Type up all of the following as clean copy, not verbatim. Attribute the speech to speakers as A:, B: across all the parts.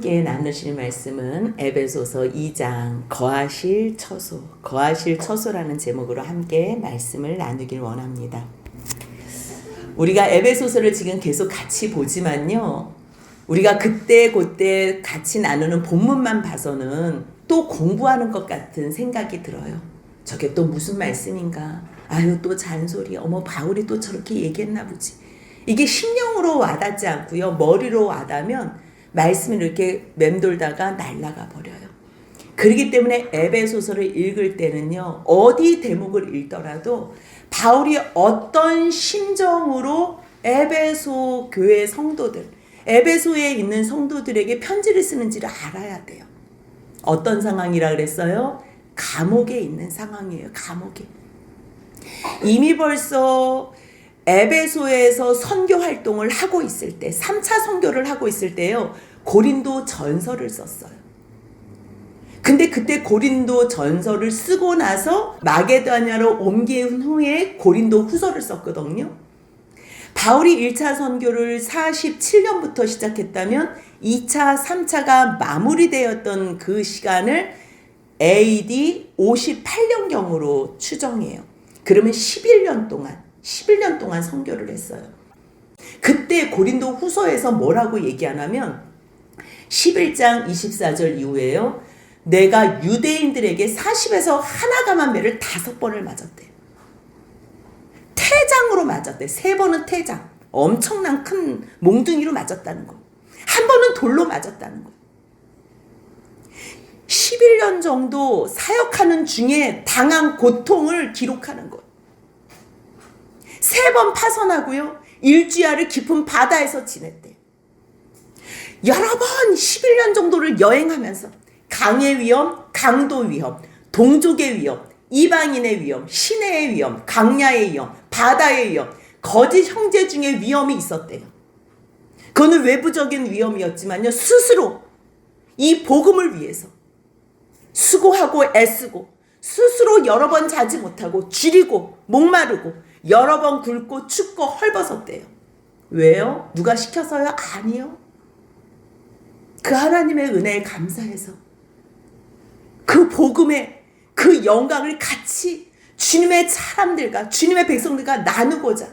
A: 함께 나누실 말씀은 에베소서 2장 거하실 처소라는 제목으로 함께 말씀을 나누길 원합니다. 우리가 에베소서를 지금 계속 같이 보지만요, 우리가 그때 같이 나누는 본문만 봐서는 또 공부하는 것 같은 생각이 들어요. 저게 또 무슨 말씀인가? 아유, 또 잔소리. 어머, 바울이 또 저렇게 얘기했나 보지. 이게 심령으로 와닿지 않고요, 머리로 와닿으면 말씀이 이렇게 맴돌다가 날아가 버려요. 그렇기 때문에 에베소서를 읽을 때는요, 어디 대목을 읽더라도 바울이 어떤 심정으로 에베소 교회 성도들, 에베소에 있는 성도들에게 편지를 쓰는지를 알아야 돼요. 어떤 상황이라 그랬어요? 감옥에 있는 상황이에요. 감옥에. 이미 벌써 에베소에서 선교 활동을 하고 있을 때, 3차 선교를 하고 있을 때요, 고린도 전서를 썼어요. 근데 그때 고린도 전서를 쓰고 나서 마게도냐로 옮긴 후에 고린도 후서를 썼거든요. 바울이 1차 선교를 47년부터 시작했다면 2차, 3차가 마무리되었던 그 시간을 AD 58년경으로 추정해요. 그러면 11년 동안 선교를 했어요. 그때 고린도 후서에서 뭐라고 얘기하냐면 11장 24절 이후에요, 내가 유대인들에게 40에서 하나가만 매를 5번을 맞았대. 태장으로 맞았대. 3번은 태장. 엄청난 큰 몽둥이로 맞았다는 거. 한 번은 돌로 맞았다는 거. 11년 정도 사역하는 중에 당한 고통을 기록하는 것. 3번 파선하고요, 일주야를 깊은 바다에서 지냈대. 여러 번 11년 정도를 여행하면서 강의 위험, 강도 위험, 동족의 위험, 이방인의 위험, 시내의 위험, 강야의 위험, 바다의 위험, 거짓 형제 중에 위험이 있었대요. 그거는 외부적인 위험이었지만요, 스스로 이 복음을 위해서 수고하고 애쓰고 스스로 여러 번 자지 못하고 줄이고 목마르고 여러 번 굶고 춥고 헐벗었대요. 왜요? 누가 시켜서요? 아니요. 그 하나님의 은혜에 감사해서 그 복음의 그 영광을 같이 주님의 사람들과 주님의 백성들과 나누고자,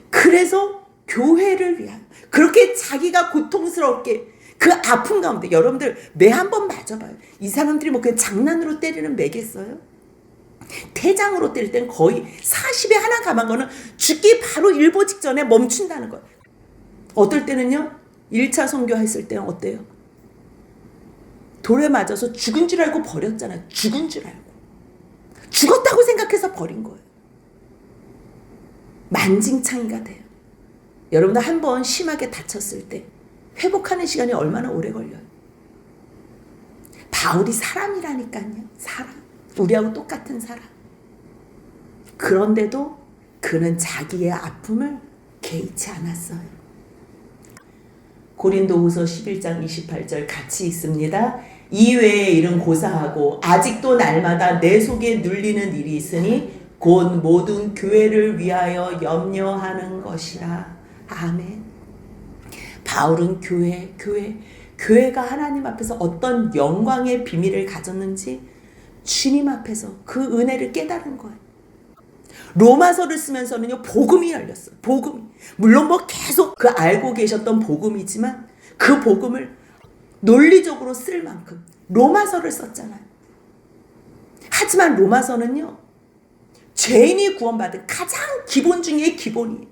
A: 그래서 교회를 위하여 그렇게 자기가 고통스럽게 그 아픔 가운데, 여러분들 매 한 번 맞아봐요. 이 사람들이 뭐 그냥 장난으로 때리는 매겠어요? 태장으로 때릴 때는 거의 40에 하나 감한 거는 죽기 바로 일보 직전에 멈춘다는 거예요. 어떨 때는요, 1차 선교했을 때는 어때요? 돌에 맞아서 죽은 줄 알고 버렸잖아요. 죽은 줄 알고. 죽었다고 생각해서 버린 거예요. 만징창이가 돼요. 여러분들 한 번 심하게 다쳤을 때 회복하는 시간이 얼마나 오래 걸려요? 바울이 사람이라니까요. 사람. 우리하고 똑같은 사람. 그런데도 그는 자기의 아픔을 개의치 않았어요. 고린도후서 11장 28절 같이 있습니다. 이외의 일은 고사하고 아직도 날마다 내 속에 눌리는 일이 있으니 곧 모든 교회를 위하여 염려하는 것이라. 아멘. 바울은 교회가 하나님 앞에서 어떤 영광의 비밀을 가졌는지 주님 앞에서 그 은혜를 깨달은 거예요. 로마서를 쓰면서는요, 복음이 열렸어요. 복음이. 물론 뭐 계속 그 알고 계셨던 복음이지만 그 복음을 논리적으로 쓸 만큼 로마서를 썼잖아요. 하지만 로마서는요, 죄인이 구원받은 가장 기본 중에 기본이에요.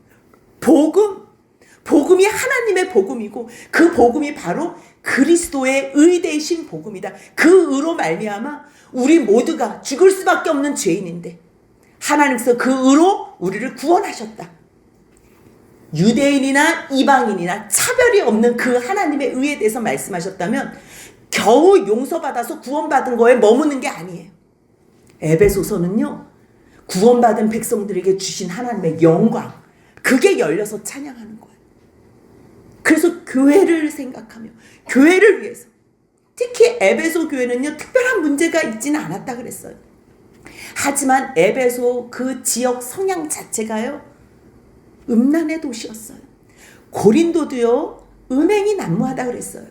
A: 복음이 하나님의 복음이고 그 복음이 바로 그리스도의 의 되신 복음이다. 그 의로 말미암아 우리 모두가 죽을 수밖에 없는 죄인인데 하나님께서 그 의로 우리를 구원하셨다. 유대인이나 이방인이나 차별이 없는 그 하나님의 의에 대해서 말씀하셨다면 겨우 용서받아서 구원받은 거에 머무는 게 아니에요. 에베소서는요, 구원받은 백성들에게 주신 하나님의 영광, 그게 열려서 찬양하는 거예요. 그래서 교회를 생각하며 교회를 위해서, 특히 에베소 교회는요, 특별한 문제가 있지는 않았다 그랬어요. 하지만 에베소 그 지역 성향 자체가요, 음란의 도시였어요. 고린도도요, 음행이 난무하다 그랬어요.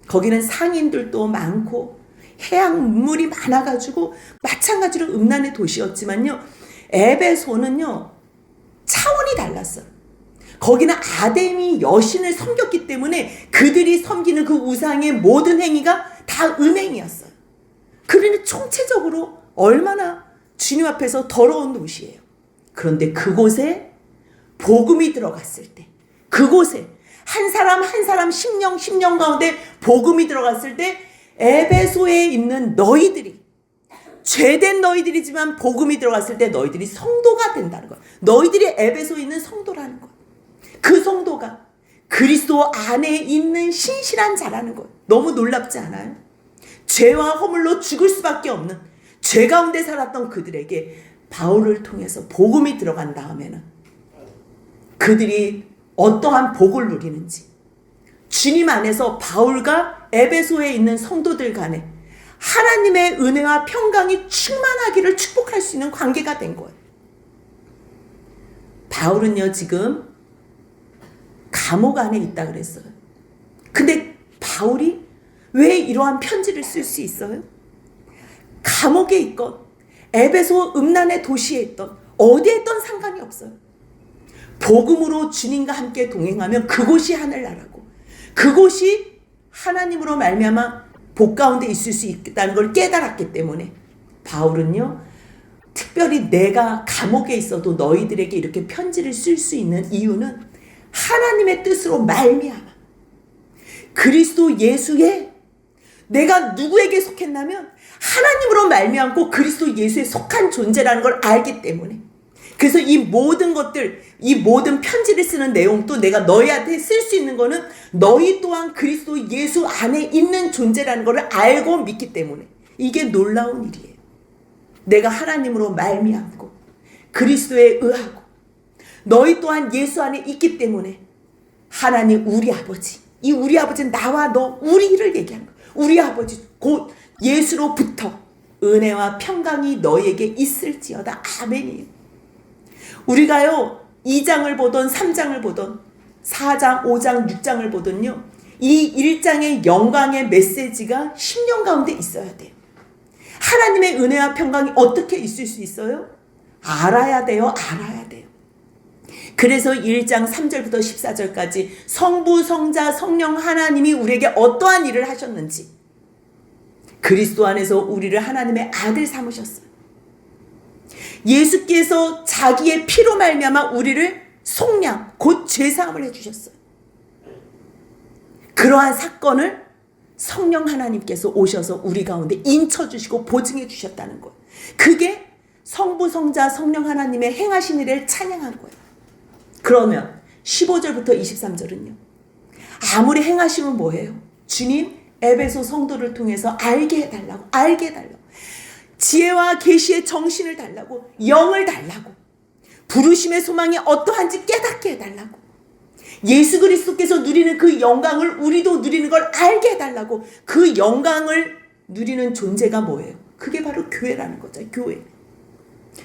A: 거기는 상인들도 많고 해양물이 많아가지고 마찬가지로 음란의 도시였지만요, 에베소는요 차원이 달랐어요. 거기는 아데미 여신을 섬겼기 때문에 그들이 섬기는 그 우상의 모든 행위가 다 음행이었어요. 그러니 총체적으로 얼마나 주님 앞에서 더러운 도시예요. 그런데 그곳에 복음이 들어갔을 때, 그곳에 한 사람 한 사람 심령 가운데 복음이 들어갔을 때, 에베소에 있는 너희들이, 죄된 너희들이지만 복음이 들어갔을 때 너희들이 성도가 된다는 거예요. 너희들이 에베소에 있는 성도라는 거예요. 그 성도가 그리스도 안에 있는 신실한 자라는 거예요. 너무 놀랍지 않아요? 죄와 허물로 죽을 수밖에 없는 죄 가운데 살았던 그들에게 바울을 통해서 복음이 들어간 다음에는 그들이 어떠한 복을 누리는지, 주님 안에서 바울과 에베소에 있는 성도들 간에 하나님의 은혜와 평강이 충만하기를 축복할 수 있는 관계가 된 거예요. 바울은요 지금 감옥 안에 있다 그랬어요. 근데 바울이 왜 이러한 편지를 쓸 수 있어요? 감옥에 있건 에베소 음란의 도시에 있던 어디에 있던 상관이 없어요. 복음으로 주님과 함께 동행하면 그곳이 하늘나라고, 그곳이 하나님으로 말미암아 복 가운데 있을 수 있다는 걸 깨달았기 때문에 바울은요 특별히 내가 감옥에 있어도 너희들에게 이렇게 편지를 쓸 수 있는 이유는 하나님의 뜻으로 말미암아 그리스도 예수에 내가 누구에게 속했냐면 하나님으로 말미암고 그리스도 예수에 속한 존재라는 걸 알기 때문에, 그래서 이 모든 것들, 이 모든 편지를 쓰는 내용도 내가 너희한테 쓸 수 있는 거는 너희 또한 그리스도 예수 안에 있는 존재라는 걸 알고 믿기 때문에, 이게 놀라운 일이에요. 내가 하나님으로 말미암고 그리스도에 의하고 너희 또한 예수 안에 있기 때문에 하나님 우리 아버지, 이 우리 아버지는 나와 너 우리를 얘기하는 거예요. 우리 아버지 곧 예수로부터 은혜와 평강이 너희에게 있을지어다. 아멘이에요. 우리가요 2장을 보던 3장을 보던 4장 5장 6장을 보던요 이 1장의 영광의 메시지가 심령 가운데 있어야 돼요. 하나님의 은혜와 평강이 어떻게 있을 수 있어요? 알아야 돼요. 알아야 돼요. 그래서 1장 3절부터 14절까지 성부, 성자, 성령 하나님이 우리에게 어떠한 일을 하셨는지, 그리스도 안에서 우리를 하나님의 아들 삼으셨어요. 예수께서 자기의 피로 말미암아 우리를 속량, 곧 죄사함을 해주셨어요. 그러한 사건을 성령 하나님께서 오셔서 우리 가운데 인쳐주시고 보증해 주셨다는 거예요. 그게 성부, 성자, 성령 하나님의 행하신 일을 찬양한 거예요. 그러면 15절부터 23절은요. 아무리 행하시면 뭐예요? 주님 에베소 성도를 통해서 알게 해달라고, 알게 해달라고. 지혜와 계시의 정신을 달라고, 영을 달라고, 부르심의 소망이 어떠한지 깨닫게 해달라고, 예수 그리스도께서 누리는 그 영광을 우리도 누리는 걸 알게 해달라고. 그 영광을 누리는 존재가 뭐예요? 그게 바로 교회라는 거죠. 교회.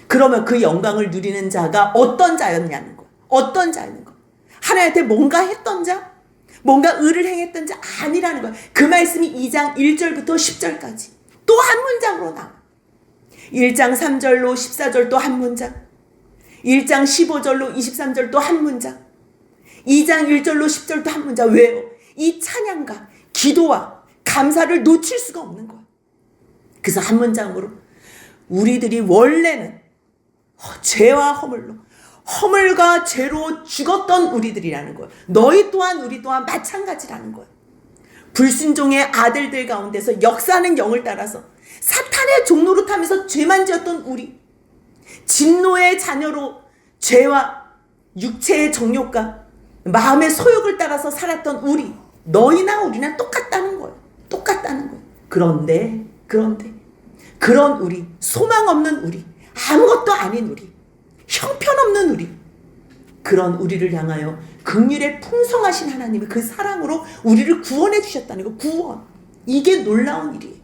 A: 그러면 그 영광을 누리는 자가 어떤 자였냐는 거, 어떤 자였는 거. 하나님한테 뭔가 했던 자, 뭔가 의를 행했던 자 아니라는 거예요. 그 말씀이 2장 1절부터 10절까지 또 한 문장으로 나와. 1장 3절로 14절 또 한 문장, 1장 15절로 23절 또 한 문장, 2장 1절로 10절 또 한 문장. 왜요? 이 찬양과 기도와 감사를 놓칠 수가 없는 거예요. 그래서 한 문장으로 우리들이 원래는 죄와 허물과 죄로 죽었던 우리들이라는 거예요. 너희 또한 우리 또한 마찬가지라는 거예요. 불순종의 아들들 가운데서 역사하는 영을 따라서 사탄의 종로로 타면서 죄만 지었던 우리, 진노의 자녀로 죄와 육체의 정욕과 마음의 소욕을 따라서 살았던 우리, 너희나 우리나 똑같다는 거예요. 똑같다는 거예요. 그런데 그런 우리, 소망 없는 우리, 아무것도 아닌 우리, 형편없는 우리, 그런 우리를 향하여 긍휼의 풍성하신 하나님이 그 사랑으로 우리를 구원해 주셨다는 거. 구원. 이게 놀라운 일이에요.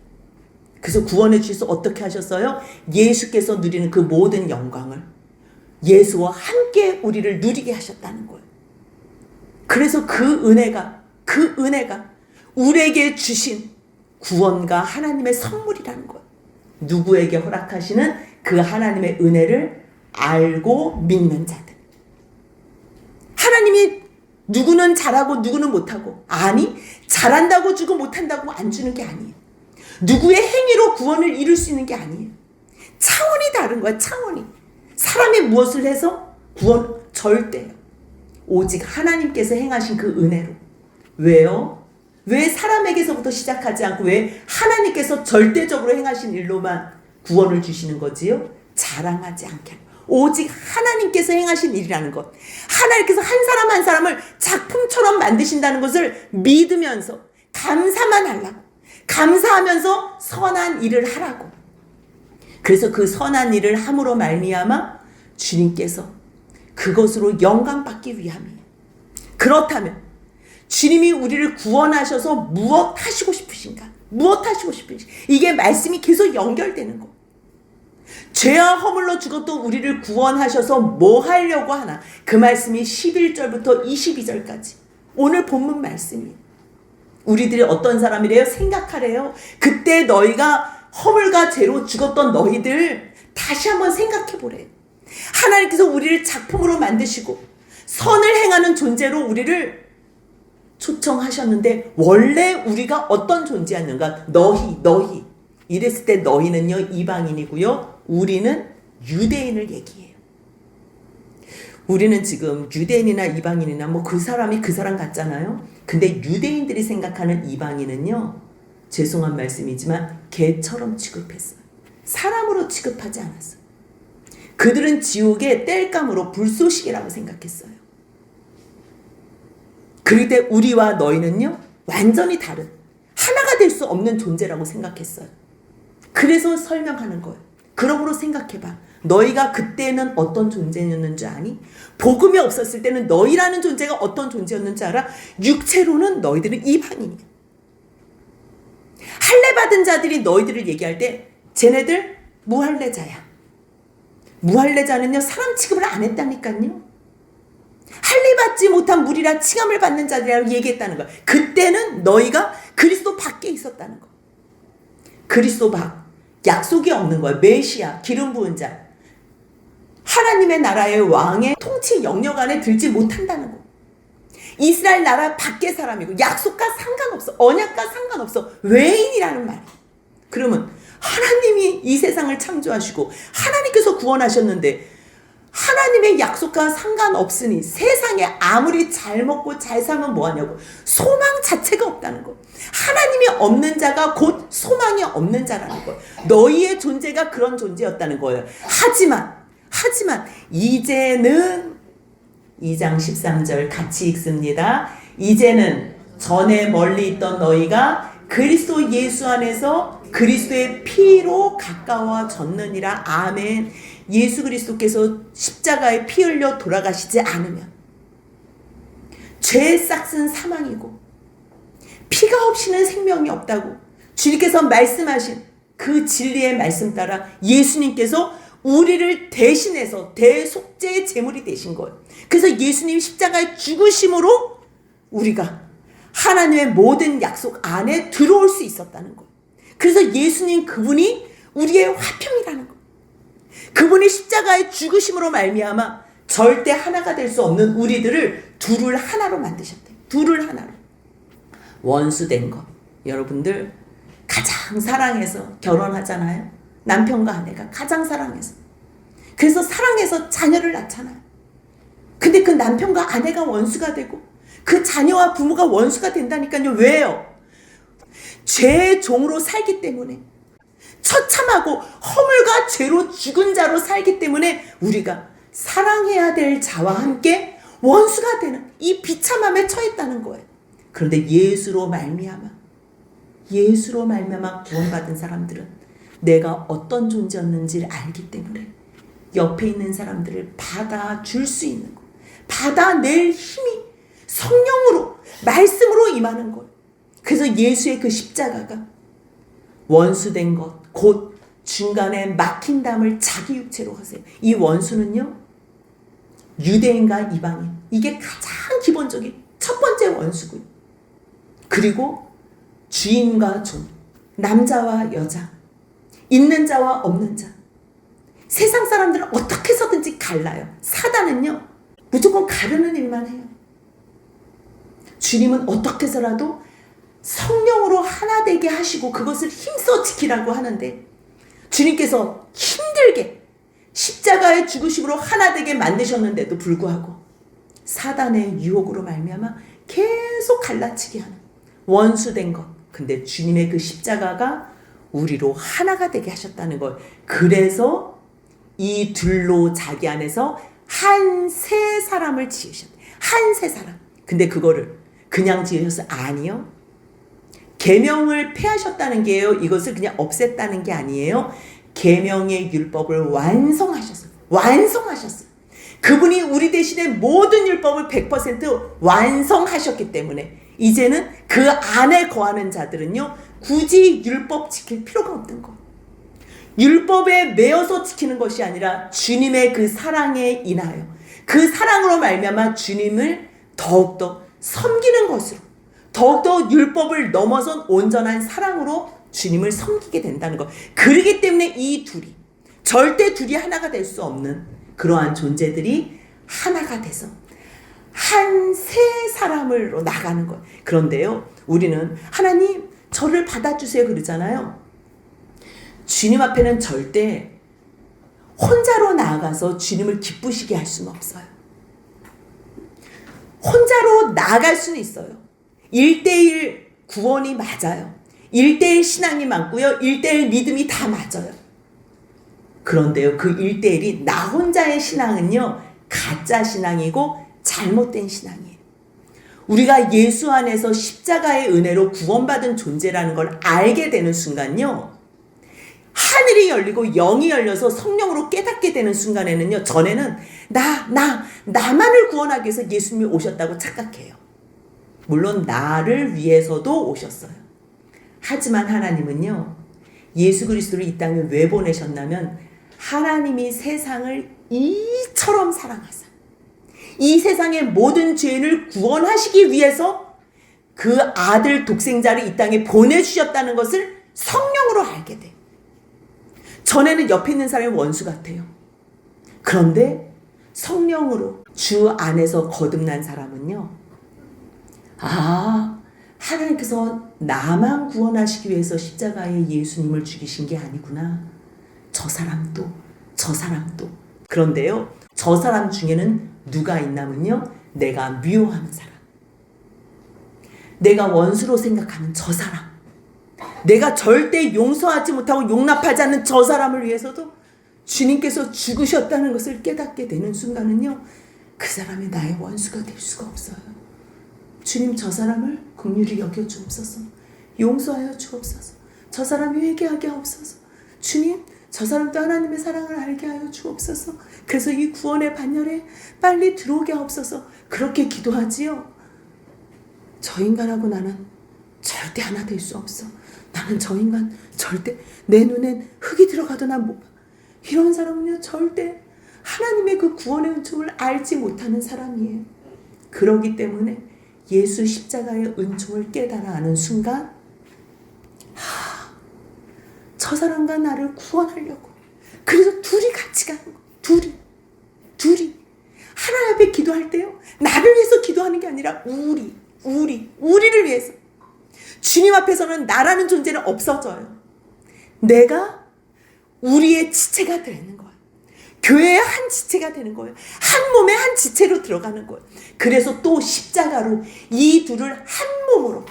A: 그래서 구원해 주셔서 어떻게 하셨어요? 예수께서 누리는 그 모든 영광을 예수와 함께 우리를 누리게 하셨다는 거예요. 그래서 그 은혜가 우리에게 주신 구원과 하나님의 선물이라는 거예요. 누구에게 허락하시는 그 하나님의 은혜를 알고 믿는 자들. 하나님이 누구는 잘하고 누구는 못하고, 아니, 잘한다고 주고 못한다고 안 주는 게 아니에요. 누구의 행위로 구원을 이룰 수 있는 게 아니에요. 차원이 다른 거야, 차원이. 사람이 무엇을 해서 구원 절대요. 오직 하나님께서 행하신 그 은혜로. 왜요? 왜 사람에게서부터 시작하지 않고 왜 하나님께서 절대적으로 행하신 일로만 구원을 주시는 거지요? 자랑하지 않게. 오직 하나님께서 행하신 일이라는 것. 하나님께서 한 사람 한 사람을 작품처럼 만드신다는 것을 믿으면서 감사만 하려고. 감사하면서 선한 일을 하라고. 그래서 그 선한 일을 함으로 말미암아 주님께서 그것으로 영광 받기 위함이에요. 그렇다면 주님이 우리를 구원하셔서 무엇 하시고 싶으신가? 무엇 하시고 싶으신가? 이게 말씀이 계속 연결되는 거. 죄와 허물로 죽었던 우리를 구원하셔서 뭐 하려고 하나? 그 말씀이 11절부터 22절까지 오늘 본문 말씀이에요. 우리들이 어떤 사람이래요? 생각하래요. 그때 너희가 허물과 죄로 죽었던 너희들 다시 한번 생각해 보래요. 하나님께서 우리를 작품으로 만드시고 선을 행하는 존재로 우리를 초청하셨는데 원래 우리가 어떤 존재였는가? 너희 이랬을 때 너희는요 이방인이고요, 우리는 유대인을 얘기해요. 우리는 지금 유대인이나 이방인이나 뭐 그 사람이 그 사람 같잖아요. 근데 유대인들이 생각하는 이방인은요, 죄송한 말씀이지만 개처럼 취급했어요. 사람으로 취급하지 않았어요. 그들은 지옥의 땔감으로 불쏘시개라고 생각했어요. 그럴 때 우리와 너희는요 완전히 다른, 하나가 될 수 없는 존재라고 생각했어요. 그래서 설명하는 거예요. 그러므로 생각해봐. 너희가 그때는 어떤 존재였는 줄 아니? 복음이 없었을 때는 너희라는 존재가 어떤 존재였는 줄 알아? 육체로는 너희들은 이방인이야. 할례 받은 자들이 너희들을 얘기할 때 쟤네들 무할례자야. 무할례자는요 사람 취급을 안 했다니까요. 할례 받지 못한 무리라 칭함을 받는 자들이라고 얘기했다는 거야. 그때는 너희가 그리스도 밖에 있었다는 거. 그리스도 밖, 약속이 없는 거야. 메시아, 기름 부은 자, 하나님의 나라의 왕의 통치 영역 안에 들지 못한다는 거. 이스라엘 나라 밖의 사람이고 약속과 상관없어. 언약과 상관없어. 외인이라는 말이야. 그러면 하나님이 이 세상을 창조하시고 하나님께서 구원하셨는데 하나님의 약속과 상관없으니 세상에 아무리 잘 먹고 잘 살면 뭐하냐고. 소망 자체가 없다는 거. 하나님이 없는 자가 곧 소망이 없는 자라는 거. 너희의 존재가 그런 존재였다는 거예요. 하지만 이제는 2장 13절 같이 읽습니다. 이제는 전에 멀리 있던 너희가 그리스도 예수 안에서 그리스도의 피로 가까워졌느니라. 아멘. 예수 그리스도께서 십자가에 피 흘려 돌아가시지 않으면 죄의 싹은 사망이고 피가 없이는 생명이 없다고 주님께서 말씀하신 그 진리의 말씀 따라 예수님께서 우리를 대신해서 대속죄의 제물이 되신 거예요. 그래서 예수님 십자가의 죽으심으로 우리가 하나님의 모든 약속 안에 들어올 수 있었다는 거예요. 그래서 예수님 그분이 우리의 화평이라는 거예요. 그분이 십자가의 죽으심으로 말미암아 절대 하나가 될 수 없는 우리들을 둘을 하나로 만드셨대요. 둘을 하나로. 원수된 것. 여러분들 가장 사랑해서 결혼하잖아요. 남편과 아내가 가장 사랑해서. 그래서 사랑해서 자녀를 낳잖아요. 근데 그 남편과 아내가 원수가 되고 그 자녀와 부모가 원수가 된다니까요. 왜요? 죄의 종으로 살기 때문에, 처참하고 허물과 죄로 죽은 자로 살기 때문에 우리가 사랑해야 될 자와 함께 원수가 되는 이 비참함에 처했다는 거예요. 그런데 예수로 말미암아 구원받은 사람들은 내가 어떤 존재였는지를 알기 때문에 옆에 있는 사람들을 받아줄 수 있는 거, 받아낼 힘이 성령으로 말씀으로 임하는 것. 그래서 예수의 그 십자가가 원수된 것, 곧 중간에 막힌 담을 자기 육체로 하세요. 이 원수는요 유대인과 이방인, 이게 가장 기본적인 첫 번째 원수고요. 그리고 주인과 종, 남자와 여자, 있는 자와 없는 자. 세상 사람들은 어떻게 해서든지 갈라요. 사단은요, 무조건 가르는 일만 해요. 주님은 어떻게 해서라도 성령으로 하나 되게 하시고 그것을 힘써 지키라고 하는데, 주님께서 힘들게 십자가의 죽으심으로 하나 되게 만드셨는데도 불구하고 사단의 유혹으로 말미암아 계속 갈라치게 하는 원수된 것. 근데 주님의 그 십자가가 우리로 하나가 되게 하셨다는 걸. 그래서 이 둘로 자기 안에서 한 세 사람을 지으셨대. 한 세 사람. 근데 그거를 그냥 지으셨어요? 아니요. 계명을 폐하셨다는 게요, 이것을 그냥 없앴다는 게 아니에요. 계명의 율법을 완성하셨어요. 완성하셨어요. 그분이 우리 대신에 모든 율법을 100% 완성하셨기 때문에 이제는 그 안에 거하는 자들은요, 굳이 율법 지킬 필요가 없는 거. 율법에 매여서 지키는 것이 아니라 주님의 그 사랑에 인하여 그 사랑으로 말미암아 주님을 더욱더 섬기는 것으로, 더욱더 율법을 넘어선 온전한 사랑으로 주님을 섬기게 된다는 것. 그러기 때문에 이 둘이, 절대 둘이 하나가 될 수 없는 그러한 존재들이 하나가 돼서 한 세 사람으로 나가는 것. 그런데요, 우리는 하나님 저를 받아주세요 그러잖아요. 주님 앞에는 절대 혼자로 나아가서 주님을 기쁘시게 할 수는 없어요. 혼자로 나아갈 수는 있어요. 1:1 구원이 맞아요. 1:1 신앙이 맞고요. 1:1 믿음이 다 맞아요. 그런데요, 그 1:1이 나 혼자의 신앙은요, 가짜 신앙이고 잘못된 신앙이에요. 우리가 예수 안에서 십자가의 은혜로 구원받은 존재라는 걸 알게 되는 순간요, 하늘이 열리고 영이 열려서 성령으로 깨닫게 되는 순간에는요, 전에는 나만을 구원하기 위해서 예수님이 오셨다고 착각해요. 물론 나를 위해서도 오셨어요. 하지만 하나님은요, 예수 그리스도를 이 땅에 왜 보내셨냐면 하나님이 세상을 이처럼 사랑하사 이 세상의 모든 죄인을 구원하시기 위해서 그 아들 독생자를 이 땅에 보내주셨다는 것을 성령으로 알게 돼. 전에는 옆에 있는 사람이 원수 같아요. 그런데 성령으로 주 안에서 거듭난 사람은요, 하나님께서 나만 구원하시기 위해서 십자가에 예수님을 죽이신 게 아니구나. 저 사람도. 그런데요, 저 사람 중에는 누가 있냐면요, 내가 미워하는 사람, 내가 원수로 생각하는 저 사람, 내가 절대 용서하지 못하고 용납하지 않는 저 사람을 위해서도 주님께서 죽으셨다는 것을 깨닫게 되는 순간은요, 그 사람이 나의 원수가 될 수가 없어요. 주님, 저 사람을 긍휼히 여겨 주옵소서. 용서하여 주옵소서. 저 사람이 회개하게 하옵소서. 주님, 저 사람도 하나님의 사랑을 알게 하여 주옵소서. 그래서 이 구원의 반열에 빨리 들어오게 하옵소서. 그렇게 기도하지요. 저 인간하고 나는 절대 하나 될 수 없어. 나는 저 인간 절대, 내 눈엔 흙이 들어가도 난 못 봐. 이런 사람은요, 절대 하나님의 그 구원의 은총을 알지 못하는 사람이에요. 그러기 때문에 예수 십자가의 은총을 깨달아 아는 순간, 저 사람과 나를 구원하려고. 그래서 둘이 같이 가는 거. 둘이 하나님 앞에 기도할 때요, 나를 위해서 기도하는 게 아니라 우리를 위해서. 주님 앞에서는 나라는 존재는 없어져요. 내가 우리의 지체가 되는 거예요. 교회의 한 지체가 되는 거예요. 한 몸의 한 지체로 들어가는 거예요. 그래서 또 십자가로 이 둘을 한 몸으로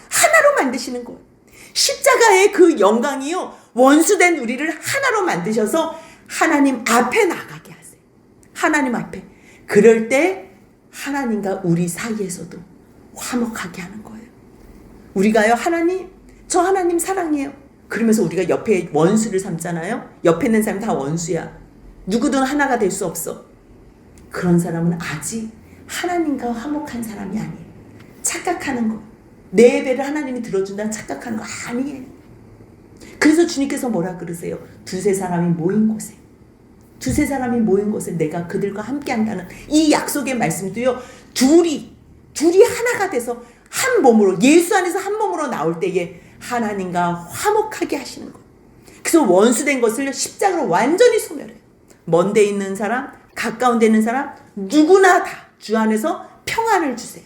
A: 하나로 만드시는 거예요. 십자가의 그 영광이요, 원수된 우리를 하나로 만드셔서 하나님 앞에 나가게 하세요. 하나님 앞에. 그럴 때 하나님과 우리 사이에서도 화목하게 하는 거예요. 우리가요, 하나님, 저 하나님 사랑해요. 그러면서 우리가 옆에 원수를 삼잖아요. 옆에 있는 사람이 다 원수야. 누구든 하나가 될 수 없어. 그런 사람은 아직 하나님과 화목한 사람이 아니에요. 착각하는 거. 내 예배를 하나님이 들어준다는 착각하는 거 아니에요. 그래서 주님께서 뭐라 그러세요? 두세 사람이 모인 곳에 내가 그들과 함께 한다는 이 약속의 말씀도요, 둘이 하나가 돼서 한 몸으로, 예수 안에서 한 몸으로 나올 때에 하나님과 화목하게 하시는 거예요. 그래서 원수된 것을 십자가로 완전히 소멸해요. 먼 데 있는 사람, 가까운 데 있는 사람 누구나 다 주 안에서 평안을 주세요.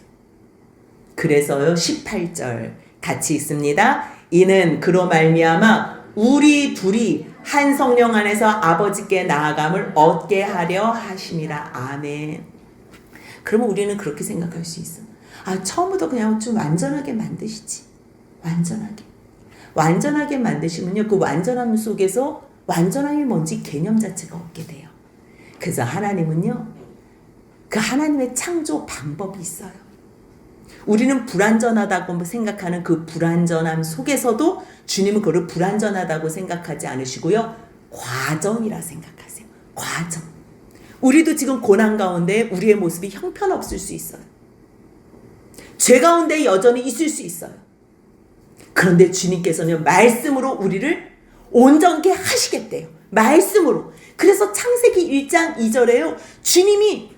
A: 그래서요 18절 같이 읽습니다. 이는 그로 말미암아 우리 둘이 한 성령 안에서 아버지께 나아감을 얻게 하려 하심이라. 아멘. 그러면 우리는 그렇게 생각할 수 있어. 처음부터 그냥 좀 완전하게 만드시지. 완전하게 만드시면요, 그 완전함 속에서 완전함이 뭔지 개념 자체가 없게 돼요. 그래서 하나님은요, 그 하나님의 창조 방법이 있어요. 우리는 불완전하다고 생각하는 그 불완전함 속에서도 주님은 그걸 불완전하다고 생각하지 않으시고요, 과정이라 생각하세요. 과정. 우리도 지금 고난 가운데 우리의 모습이 형편없을 수 있어요. 죄 가운데 여전히 있을 수 있어요. 그런데 주님께서는 말씀으로 우리를 온전케 하시겠대요. 말씀으로. 그래서 창세기 1장 2절에요. 주님이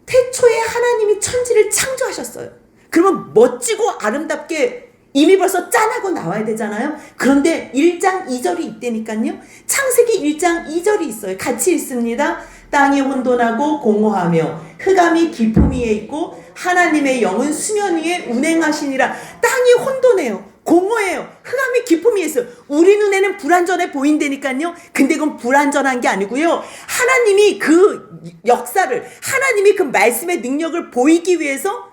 A: 태초에 하나님이 천지를 창조하셨어요. 그러면 멋지고 아름답게 이미 벌써 짠하고 나와야 되잖아요. 그런데 1장 2절이 있다니까요. 창세기 1장 2절이 있어요. 같이 읽습니다. 땅이 혼돈하고 공허하며 흑암이 깊음 위에 있고 하나님의 영은 수면 위에 운행하시니라. 땅이 혼돈해요. 공허해요. 흑암이 깊음 위에 있어요. 우리 눈에는 불완전해 보인다니까요. 근데 그건 불완전한 게 아니고요. 하나님이 그 역사를, 하나님이 그 말씀의 능력을 보이기 위해서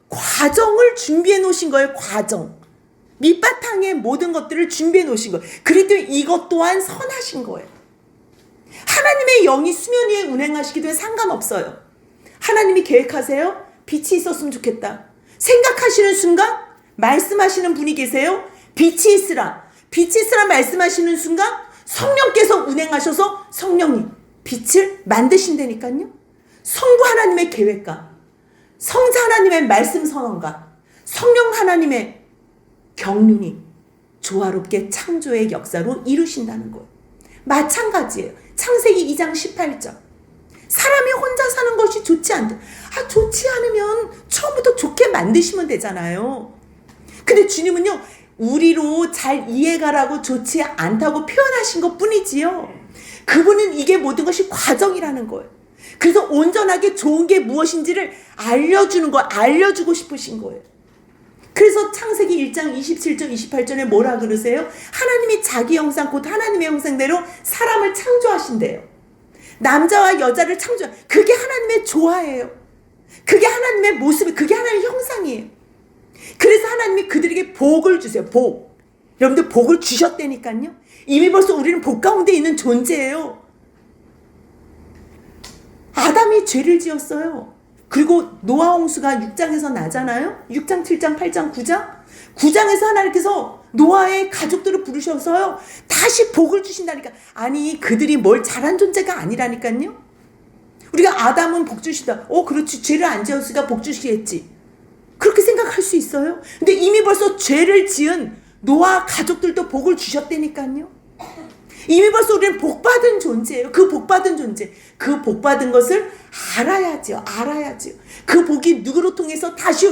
A: 과정을 준비해 놓으신 거예요. 과정. 밑바탕에 모든 것들을 준비해 놓으신 거예요. 그래도 이것 또한 선하신 거예요. 하나님의 영이 수면 위에 운행하시기도 해 상관없어요. 하나님이 계획하세요? 빛이 있었으면 좋겠다. 생각하시는 순간 말씀하시는 분이 계세요? 빛이 있으라. 빛이 있으라 말씀하시는 순간 성령께서 운행하셔서 성령이 빛을 만드신다니까요. 성부 하나님의 계획과 성자 하나님의 말씀 선언과 성령 하나님의 경륜이 조화롭게 창조의 역사로 이루신다는 거예요. 마찬가지예요. 창세기 2장 18절. 사람이 혼자 사는 것이 좋지 않다. 좋지 않으면 처음부터 좋게 만드시면 되잖아요. 근데 주님은요, 우리로 잘 이해가라고 좋지 않다고 표현하신 것 뿐이지요. 그분은 이게 모든 것이 과정이라는 거예요. 그래서 온전하게 좋은 게 무엇인지를 알려주는 거, 알려주고 싶으신 거예요. 그래서 창세기 1장 27절 28절에 뭐라 그러세요? 하나님이 자기 형상 곧 하나님의 형상대로 사람을 창조하신대요. 남자와 여자를 그게 하나님의 조화예요. 그게 하나님의 모습이, 그게 하나님의 형상이에요. 그래서 하나님이 그들에게 복을 주세요. 복. 여러분들 복을 주셨다니까요. 이미 벌써 우리는 복 가운데 있는 존재예요. 아담이 죄를 지었어요. 그리고 노아 홍수가 6장에서 나잖아요. 6장, 7장, 8장, 9장. 9장에서 하나님께서 노아의 가족들을 부르셔서요, 다시 복을 주신다니까. 아니, 그들이 뭘 잘한 존재가 아니라니까요. 우리가 아담은 복 주시다. 그렇지. 죄를 안 지었으니까 복 주시겠지. 그렇게 생각할 수 있어요? 근데 이미 벌써 죄를 지은 노아 가족들도 복을 주셨다니까요. 이미 벌써 우리는 복받은 존재예요. 그 복받은 존재. 그 복받은 것을 알아야죠. 그 복이 누구로 통해서 다시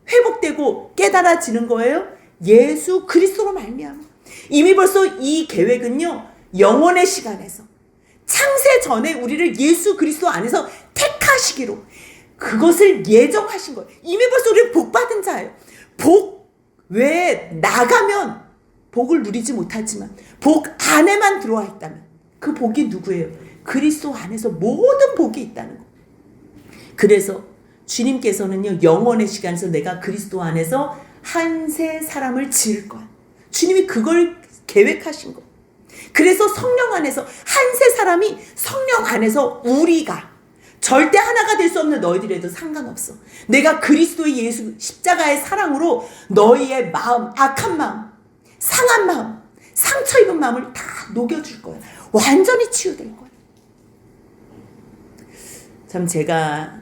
A: 회복되고 깨달아지는 거예요? 예수 그리스도로 말미암아. 이미 벌써 이 계획은요, 영원의 시간에서 창세 전에 우리를 예수 그리스도 안에서 택하시기로 그것을 예정하신 거예요. 이미 벌써 우리는 복받은 자예요. 복 외에 나가면 복을 누리지 못하지만 복 안에만 들어와 있다면 그 복이 누구예요? 그리스도 안에서 모든 복이 있다는 거. 그래서 주님께서는요, 영원의 시간에서 내가 그리스도 안에서 한 세 사람을 지을 거야. 주님이 그걸 계획하신 거. 그래서 성령 안에서 한 세 사람이, 성령 안에서 우리가 절대 하나가 될 수 없는 너희들에도 상관없어. 내가 그리스도의 예수 십자가의 사랑으로 너희의 마음, 악한 마음, 상한 마음, 상처 입은 마음을 다 녹여줄 거야. 완전히 치유될 거야. 참 제가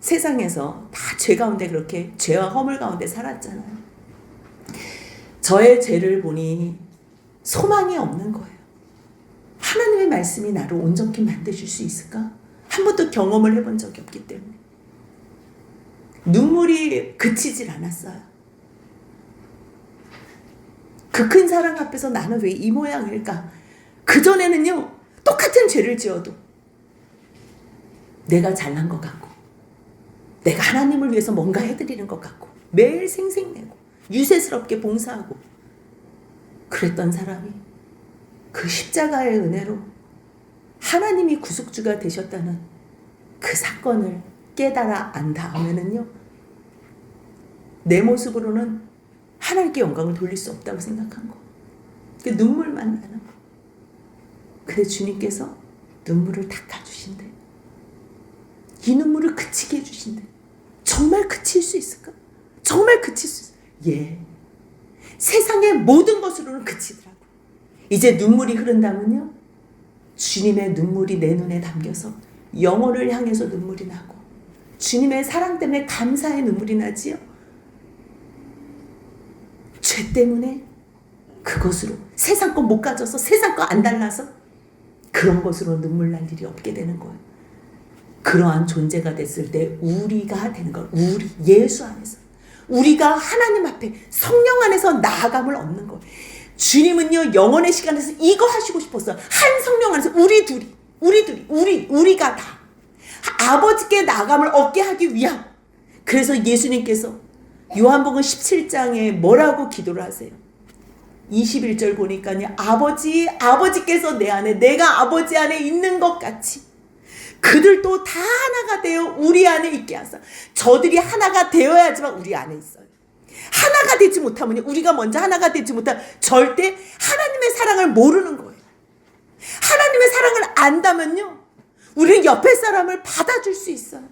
A: 세상에서 다 죄 가운데 그렇게 죄와 허물 가운데 살았잖아요. 저의 죄를 보니 소망이 없는 거예요. 하나님의 말씀이 나를 온전히 만드실 수 있을까? 한 번도 경험을 해본 적이 없기 때문에. 눈물이 그치질 않았어요. 그 큰 사랑 앞에서 나는 왜 이 모양일까? 그전에는요, 똑같은 죄를 지어도 내가 잘난 것 같고, 내가 하나님을 위해서 뭔가 해드리는 것 같고, 매일 생색내고, 유세스럽게 봉사하고, 그랬던 사람이 그 십자가의 은혜로 하나님이 구속주가 되셨다는 그 사건을 깨달아 안 다음에는요, 내 모습으로는 하나님께 영광을 돌릴 수 없다고 생각한 거. 그 눈물만 나는 거. 근데 주님께서 눈물을 닦아주신대. 이 눈물을 그치게 해주신대. 정말 그칠 수 있을까? 정말 그칠 수 있을까? 예. 세상의 모든 것으로는 그치더라고. 이제 눈물이 흐른다면요, 주님의 눈물이 내 눈에 담겨서 영혼을 향해서 눈물이 나고, 주님의 사랑 때문에 감사의 눈물이 나지요. 죄 때문에 그것으로 세상 거 못 가져서 세상 거 안 달라서 그런 것으로 눈물 날 일이 없게 되는 거예요. 그러한 존재가 됐을 때 우리가 되는 거예요. 우리 예수 안에서 우리가 하나님 앞에 성령 안에서 나아감을 얻는 거예요. 주님은요, 영혼의 시간에서 이거 하시고 싶었어요. 한 성령 안에서 우리가 다 아버지께 나아감을 얻게 하기 위함. 그래서 예수님께서 요한복음 17장에 뭐라고 기도를 하세요? 21절 보니까요, 아버지께서 내 안에, 내가 아버지 안에 있는 것 같이 그들도 다 하나가 되어 우리 안에 있게 하사. 저들이 하나가 되어야지만 우리 안에 있어요. 하나가 되지 못하면, 우리가 먼저 하나가 되지 못하면 절대 하나님의 사랑을 모르는 거예요. 하나님의 사랑을 안다면요, 우리는 옆에 사람을 받아줄 수 있어요.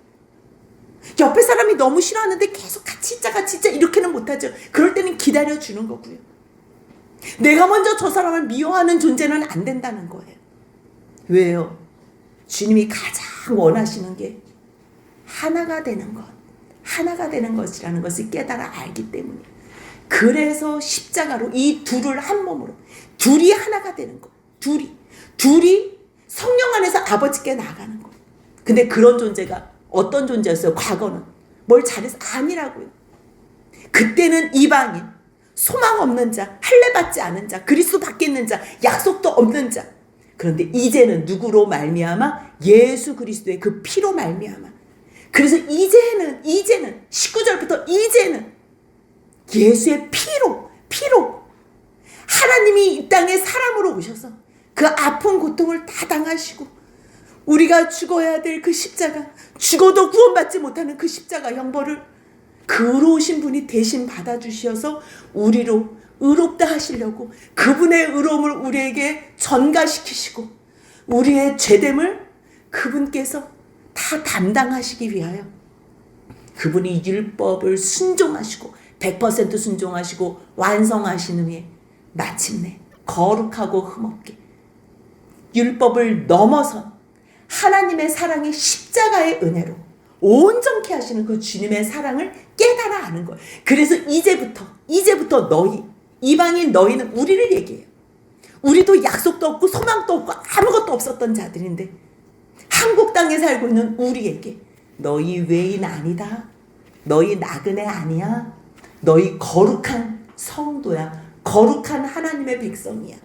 A: 옆에 사람이 너무 싫어하는데 계속 같이 있자 이렇게는 못하죠. 그럴 때는 기다려주는 거고요. 내가 먼저 저 사람을 미워하는 존재는 안 된다는 거예요. 왜요? 주님이 가장 원하시는 게 하나가 되는 것, 하나가 되는 것이라는 것을 깨달아 알기 때문에. 그래서 십자가로 이 둘을 한 몸으로, 둘이 하나가 되는 것, 둘이 성령 안에서 아버지께 나가는 것. 근데 그런 존재가 어떤 존재였어요? 과거는 뭘 잘해서 아니라고요. 그때는 이방인, 소망 없는 자, 할례 받지 않은 자, 그리스도 받겠는 자, 약속도 없는 자. 그런데 이제는 누구로 말미암아? 예수 그리스도의 그 피로 말미암아. 그래서 이제는 19절부터 이제는 예수의 피로 하나님이 이 땅에 사람으로 오셔서 그 아픈 고통을 다 당하시고, 우리가 죽어야 될 그 십자가, 죽어도 구원받지 못하는 그 십자가 형벌을 그 의로우신 분이 대신 받아주셔서 우리로 의롭다 하시려고 그분의 의로움을 우리에게 전가시키시고 우리의 죄됨을 그분께서 다 담당하시기 위하여 그분이 율법을 순종하시고 100% 순종하시고 완성하신 후에 마침내 거룩하고 흠없게 율법을 넘어선 하나님의 사랑의 십자가의 은혜로 온전케 하시는 그 주님의 사랑을 깨달아 아는 거예요. 그래서 이제부터 너희, 이방인 너희는 우리를 얘기해요. 우리도 약속도 없고 소망도 없고 아무것도 없었던 자들인데 한국 땅에 살고 있는 우리에게 너희 외인 아니다. 너희 나그네 아니야. 너희 거룩한 성도야. 거룩한 하나님의 백성이야.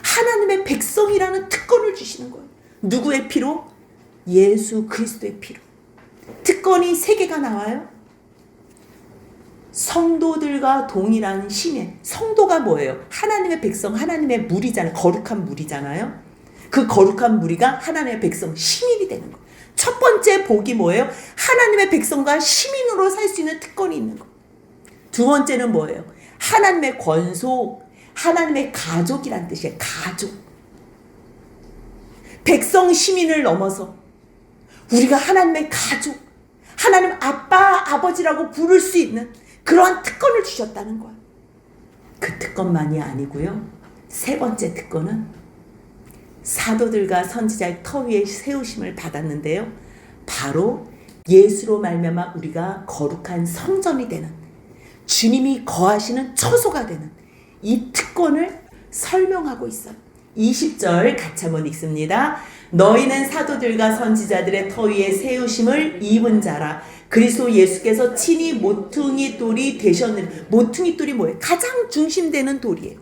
A: 하나님의 백성이라는 특권을 주시는 거예요. 누구의 피로? 예수 그리스도의 피로. 특권이 3개가 나와요. 성도들과 동일한 시민. 성도가 뭐예요? 하나님의 백성, 하나님의 무리잖아요. 거룩한 무리잖아요. 그 거룩한 무리가 하나님의 백성, 시민이 되는 거예요. 첫 번째 복이 뭐예요? 하나님의 백성과 시민으로 살 수 있는 특권이 있는 거예요. 두 번째는 뭐예요? 하나님의 권속, 하나님의 가족이란 뜻이에요. 가족. 백성 시민을 넘어서 우리가 하나님의 가족, 하나님 아빠, 아버지라고 부를 수 있는 그러한 특권을 주셨다는 거예요. 그 특권만이 아니고요. 3번째 특권은 사도들과 선지자의 터 위에 세우심을 받았는데요. 바로 예수로 말미암아 우리가 거룩한 성전이 되는, 주님이 거하시는 처소가 되는 이 특권을 설명하고 있어요. 20절 같이 한번 읽습니다. 너희는 사도들과 선지자들의 터 위에 세우심을 입은 자라. 그리스도 예수께서 친히 모퉁이 돌이 되셨는, 모퉁이 돌이 뭐예요? 가장 중심되는 돌이에요.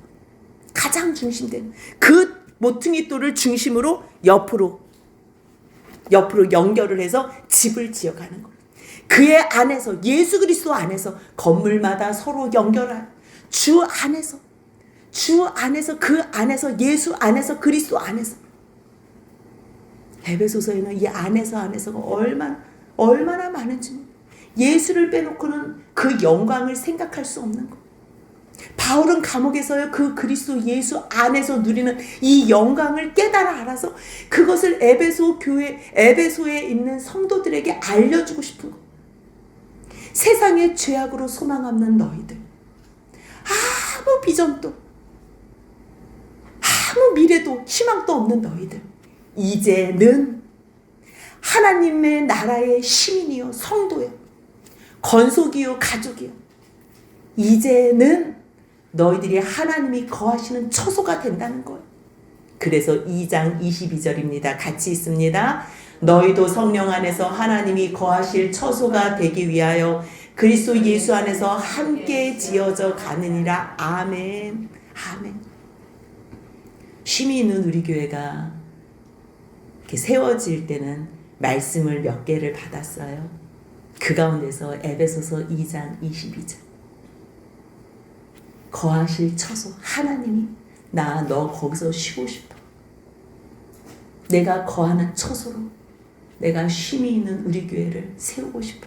A: 가장 중심되는 그 모퉁이 돌을 중심으로 옆으로 연결을 해서 집을 지어가는 거예요. 그의 안에서, 예수 그리스도 안에서 건물마다 서로 연결한 주 안에서, 그 안에서, 예수 안에서, 그리스도 안에서. 에베소서에는 이 안에서가 얼마나 많은지, 예수를 빼놓고는 그 영광을 생각할 수 없는 것. 바울은 감옥에서요, 그 그리스도 예수 안에서 누리는 이 영광을 깨달아 알아서 그것을 에베소 교회, 에베소에 있는 성도들에게 알려주고 싶은 것. 세상의 죄악으로 소망 없는 너희들, 아무 비전도, 아무 미래도, 희망도 없는 너희들, 이제는 하나님의 나라의 시민이요, 성도요, 건속이요, 가족이요, 이제는 너희들이 하나님이 거하시는 처소가 된다는 거예요. 그래서 2장 22절입니다. 같이 있습니다. 너희도 성령 안에서 하나님이 거하실 처소가 되기 위하여 그리스도 예수 안에서 함께 지어져 가느니라. 아멘. 아멘. 쉼이 있는 우리 교회가 이렇게 세워질 때는 말씀을 몇 개를 받았어요. 그 가운데서 에베소서 2장 22절. 거하실 처소, 하나님이 너 거기서 쉬고 싶어. 내가 거하는 처소로 내가 쉼이 있는 우리 교회를 세우고 싶어.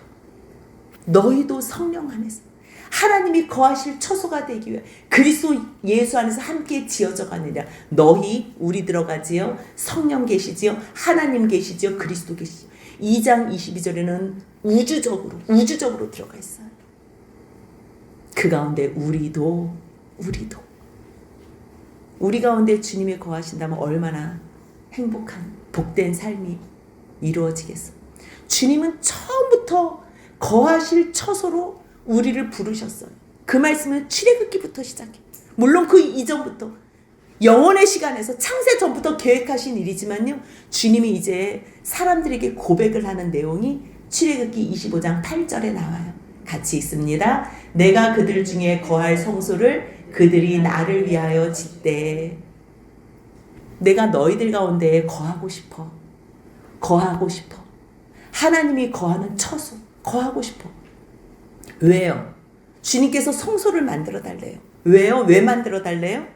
A: 너희도 성령 안에서 하나님이 거하실 처소가 되기 위해 그리스도 예수 안에서 함께 지어져 가느냐. 너희, 우리 들어가지요. 성령 계시지요. 하나님 계시지요. 그리스도 계시지요. 2장 22절에는 우주적으로 들어가 있어요. 그 가운데 우리도 우리 가운데 주님이 거하신다면 얼마나 행복한 복된 삶이 이루어지겠어. 주님은 처음부터 거하실 처소로 우리를 부르셨어요. 그 말씀은 출애굽기부터 시작해. 물론 그 이전부터 영원의 시간에서 창세 전부터 계획하신 일이지만요, 주님이 이제 사람들에게 고백을 하는 내용이 출애굽기 25장 8절에 나와요. 같이 있습니다. 내가 그들 중에 거할 성소를 그들이 나를 위하여 짓되. 내가 너희들 가운데 거하고 싶어. 하나님이 거하는 처소, 거하고 싶어. 왜요? 주님께서 성소를 만들어 달래요. 왜요? 왜 만들어 달래요?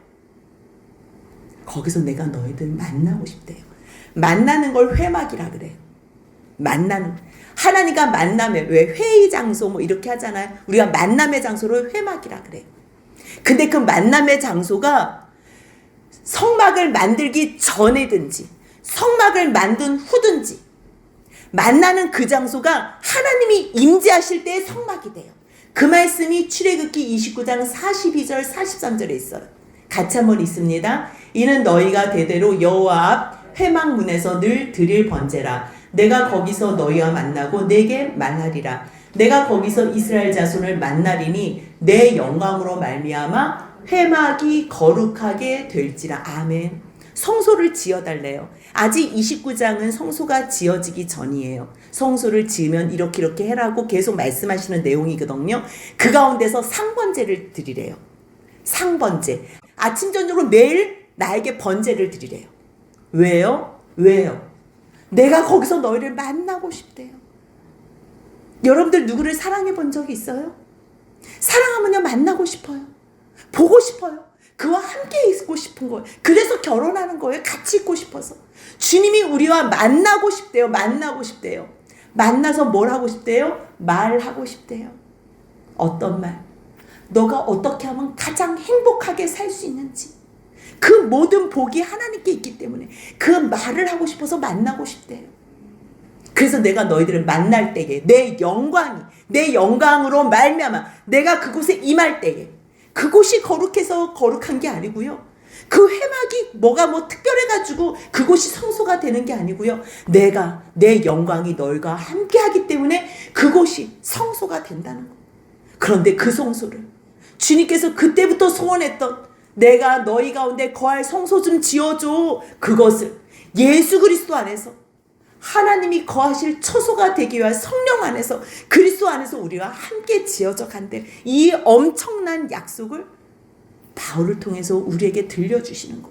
A: 거기서 내가 너희들 만나고 싶대요. 만나는 걸 회막이라 그래요. 하나님과 만남에, 왜 회의 장소 뭐 이렇게 하잖아요. 우리가 만남의 장소를 회막이라 그래요. 근데 그 만남의 장소가 성막을 만들기 전에든지 성막을 만든 후든지 만나는 그 장소가 하나님이 임재하실 때의 성막이 돼요. 그 말씀이 출애굽기 29장 42절 43절에 있어요. 같이 한번 읽습니다. 이는 너희가 대대로 여호와 앞 회막문에서 늘 드릴 번제라. 내가 거기서 너희와 만나고 내게 말하리라. 내가 거기서 이스라엘 자손을 만나리니 내 영광으로 말미암아 회막이 거룩하게 될지라. 아멘. 성소를 지어달래요. 아직 29장은 성소가 지어지기 전이에요. 성소를 지으면 이렇게 해라고 계속 말씀하시는 내용이거든요. 그 가운데서 상번제를 드리래요. 상번제. 아침 저녁으로 매일 나에게 번제를 드리래요. 왜요? 내가 거기서 너희를 만나고 싶대요. 여러분들 누구를 사랑해 본 적이 있어요? 사랑하면요, 만나고 싶어요. 보고 싶어요. 그와 함께 있고 싶은 거예요. 그래서 결혼하는 거예요. 같이 있고 싶어서. 주님이 우리와 만나고 싶대요. 만나서 뭘 하고 싶대요? 말하고 싶대요. 어떤 말? 너가 어떻게 하면 가장 행복하게 살 수 있는지. 그 모든 복이 하나님께 있기 때문에 그 말을 하고 싶어서 만나고 싶대요. 그래서 내가 너희들을 만날 때에 내 영광으로 말미암아 내가 그곳에 임할 때에, 그곳이 거룩해서 거룩한 게 아니고요, 그 회막이 뭐가 특별해가지고 그곳이 성소가 되는 게 아니고요, 내 영광이 너희가 함께 하기 때문에 그곳이 성소가 된다는 거. 그런데 그 성소를 주님께서 그때부터 소원했던, 내가 너희 가운데 거할 성소 좀 지어줘, 그것을 예수 그리스도 안에서 하나님이 거하실 처소가 되기 위한 성령 안에서 그리스도 안에서 우리와 함께 지어져 간대. 이 엄청난 약속을 바울을 통해서 우리에게 들려주시는 거.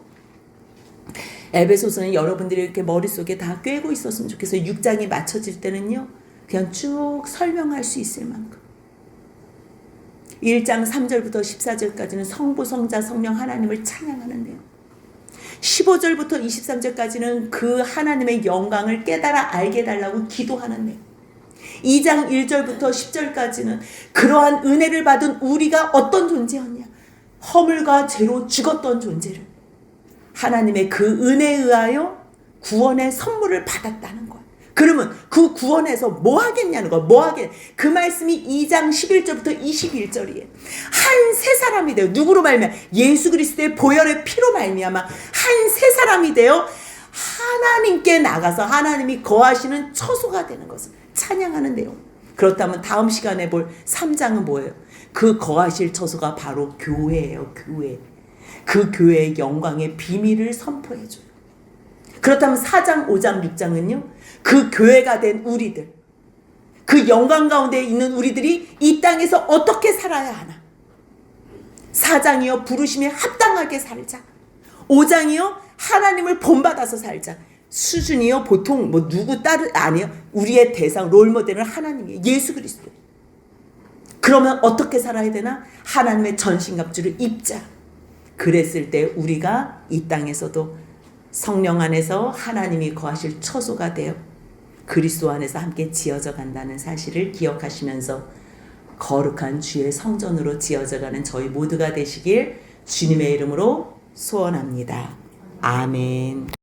A: 에베소서는 여러분들이 이렇게 머릿속에 다 꿰고 있었으면 좋겠어요. 6장이 맞춰질 때는요, 그냥 쭉 설명할 수 있을 만큼. 1장 3절부터 14절까지는 성부, 성자, 성령 하나님을 찬양하는데요. 15절부터 23절까지는 그 하나님의 영광을 깨달아 알게 해달라고 기도하는데요. 2장 1절부터 10절까지는 그러한 은혜를 받은 우리가 어떤 존재였냐, 허물과 죄로 죽었던 존재를 하나님의 그 은혜에 의하여 구원의 선물을 받았다는 거예요. 그러면 그 구원에서 뭐 하겠냐는 거예요. 뭐 하겠? 그 말씀이 2장 11절부터 21절이에요. 한 세 사람이 되어 누구로 말미암아? 예수 그리스도의 보혈의 피로 말미암아 한 세 사람이 되어 하나님께 나가서 하나님이 거하시는 처소가 되는 것을 찬양하는 내용. 그렇다면 다음 시간에 볼 3장은 뭐예요? 그 거하실 처소가 바로 교회예요. 교회. 그 교회의 영광의 비밀을 선포해줘요. 그렇다면 4장, 5장, 6장은요, 그 교회가 된 우리들, 그 영광 가운데 있는 우리들이 이 땅에서 어떻게 살아야 하나. 4장이요, 부르심에 합당하게 살자. 5장이요, 하나님을 본받아서 살자. 수준이요, 보통 뭐 누구 따르 아니요, 우리의 대상 롤모델은 하나님이에요. 예수 그리스도. 그러면 어떻게 살아야 되나? 하나님의 전신갑주를 입자. 그랬을 때 우리가 이 땅에서도 성령 안에서 하나님이 거하실 처소가 되어 그리스도 안에서 함께 지어져 간다는 사실을 기억하시면서 거룩한 주의 성전으로 지어져 가는 저희 모두가 되시길 주님의 이름으로 소원합니다. 아멘.